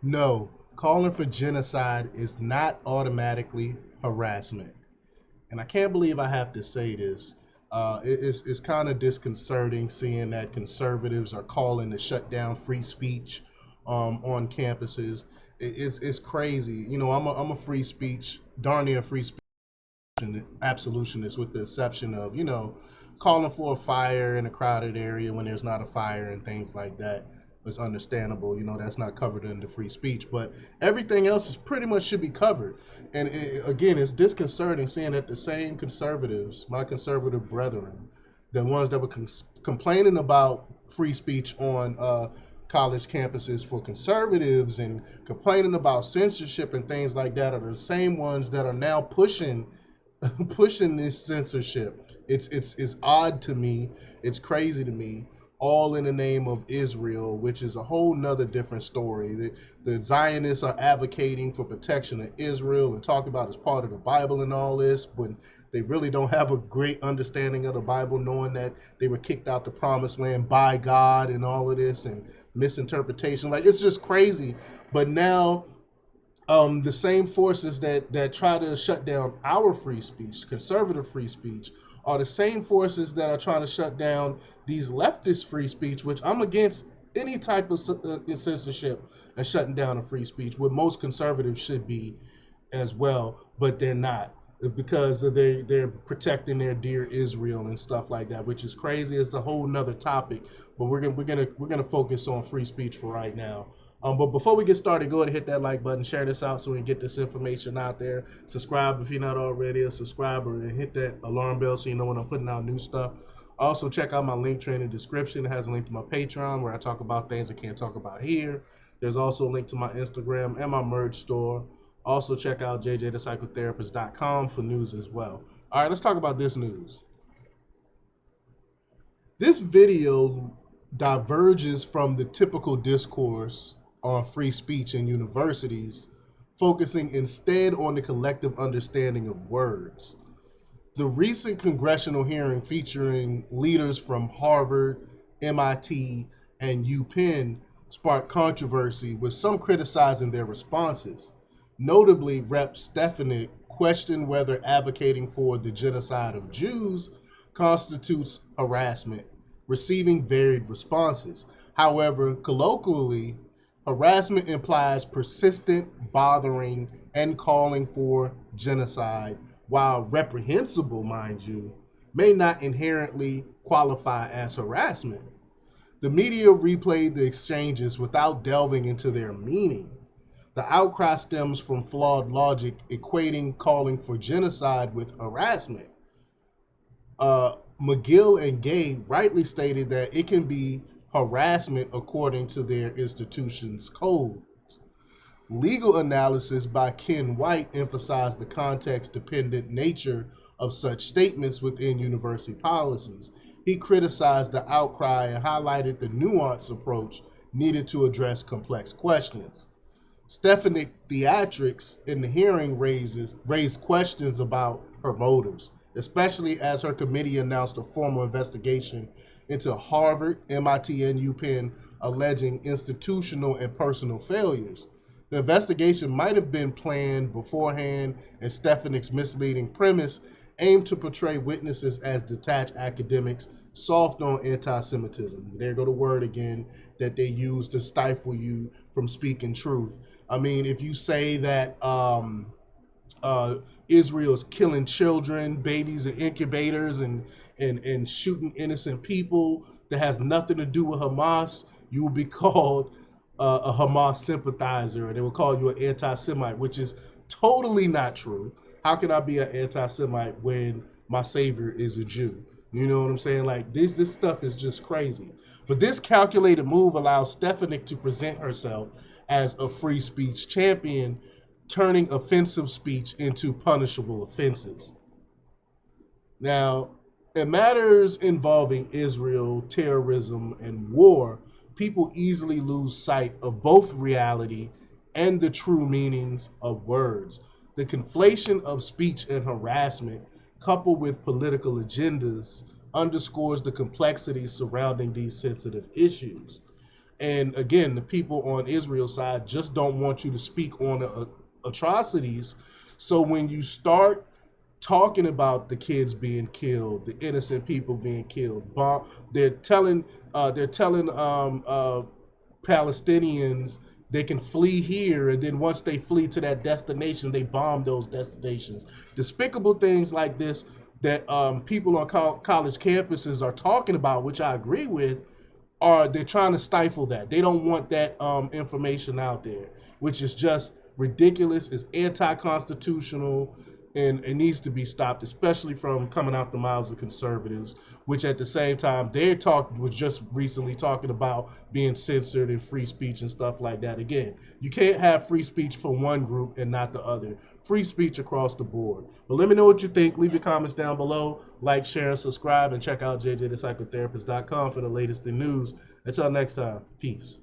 No, calling for genocide is not automatically harassment. And I can't believe I have to say this. It's kind of disconcerting seeing that conservatives are calling to shut down free speech on campuses. It's crazy. You know, I'm a free speech, darn near free speech absolutionist, with the exception of, calling for a fire in a crowded area when there's not a fire and things like that. It's understandable. That's not covered under free speech, but everything else is pretty much should be covered. And again, it's disconcerting seeing that the same conservatives, my conservative brethren, the ones that were complaining about free speech on college campuses for conservatives and complaining about censorship and things like that, are the same ones that are now pushing this censorship. It's odd to me. It's crazy to me. All in the name of Israel, which is a whole nother different story. The Zionists are advocating for protection of Israel and talk about it as part of the Bible and all this, when they really don't have a great understanding of the Bible, knowing that they were kicked out the promised land by God and all of this and misinterpretation. Like, it's just crazy. But now the same forces that try to shut down our free speech, conservative free speech, are the same forces that are trying to shut down these leftist free speech, which I'm against any type of censorship and shutting down a free speech, what most conservatives should be as well, but they're not, because they're protecting their dear Israel and stuff like that, which is crazy. It's a whole nother topic, but we're gonna focus on free speech for right now. But before we get started, go ahead and hit that like button, share this out so we can get this information out there. Subscribe if you're not already a subscriber, and hit that alarm bell so you know when I'm putting out new stuff. Also, check out my link tree in the description. It has a link to my Patreon where I talk about things I can't talk about here. There's also a link to my Instagram and my merch store. Also, check out jjthepsychotherapist.com for news as well. All right, let's talk about this news. This video diverges from the typical discourse on free speech in universities, focusing instead on the collective understanding of words. The recent congressional hearing featuring leaders from Harvard, MIT, and UPenn sparked controversy, with some criticizing their responses. Notably, Rep. Stefanik questioned whether advocating for the genocide of Jews constitutes harassment, receiving varied responses. However, colloquially, harassment implies persistent bothering and calling for genocide, while reprehensible, mind you, may not inherently qualify as harassment. The media replayed the exchanges without delving into their meaning. The outcry stems from flawed logic equating calling for genocide with harassment. McGill and Gay rightly stated that it can be harassment according to their institution's code. Legal analysis by Ken White emphasized the context-dependent nature of such statements within university policies. He criticized the outcry and highlighted the nuanced approach needed to address complex questions. Stefanik theatrics in the hearing raised questions about her motives, especially as her committee announced a formal investigation into Harvard, MIT, and UPenn alleging institutional and personal failures. The investigation might have been planned beforehand, and Stefanik's misleading premise aimed to portray witnesses as detached academics soft on anti-Semitism. There go the word again that they use to stifle you from speaking truth. I mean, if you say that Israel is killing children, babies, and incubators, and shooting innocent people that has nothing to do with Hamas, you will be called a Hamas sympathizer, and they will call you an anti-Semite, which is totally not true. How can I be an anti-Semite when my savior is a Jew? You know what I'm saying? Like, this stuff is just crazy. But this calculated move allows Stefanik to present herself as a free speech champion, turning offensive speech into punishable offenses. Now, in matters involving Israel, terrorism, and war, people easily lose sight of both reality and the true meanings of words. The conflation of speech and harassment, coupled with political agendas, underscores the complexities surrounding these sensitive issues. And again, the people on Israel's side just don't want you to speak on atrocities. So when you start talking about the kids being killed, the innocent people being killed, they're telling Palestinians they can flee here, and then once they flee to that destination, they bomb those destinations. Despicable things like this that people on college campuses are talking about, which I agree with, are they're trying to stifle that. They don't want that information out there, which is just ridiculous. It's anti-constitutional, and it needs to be stopped, especially from coming out the mouths of conservatives. Which at the same time, their talk was just recently talking about being censored and free speech and stuff like that. Again, you can't have free speech for one group and not the other. Free speech across the board. But let me know what you think. Leave your comments down below. Like, share, and subscribe, and check out jjthepsychotherapist.com for the latest in news. Until next time, peace.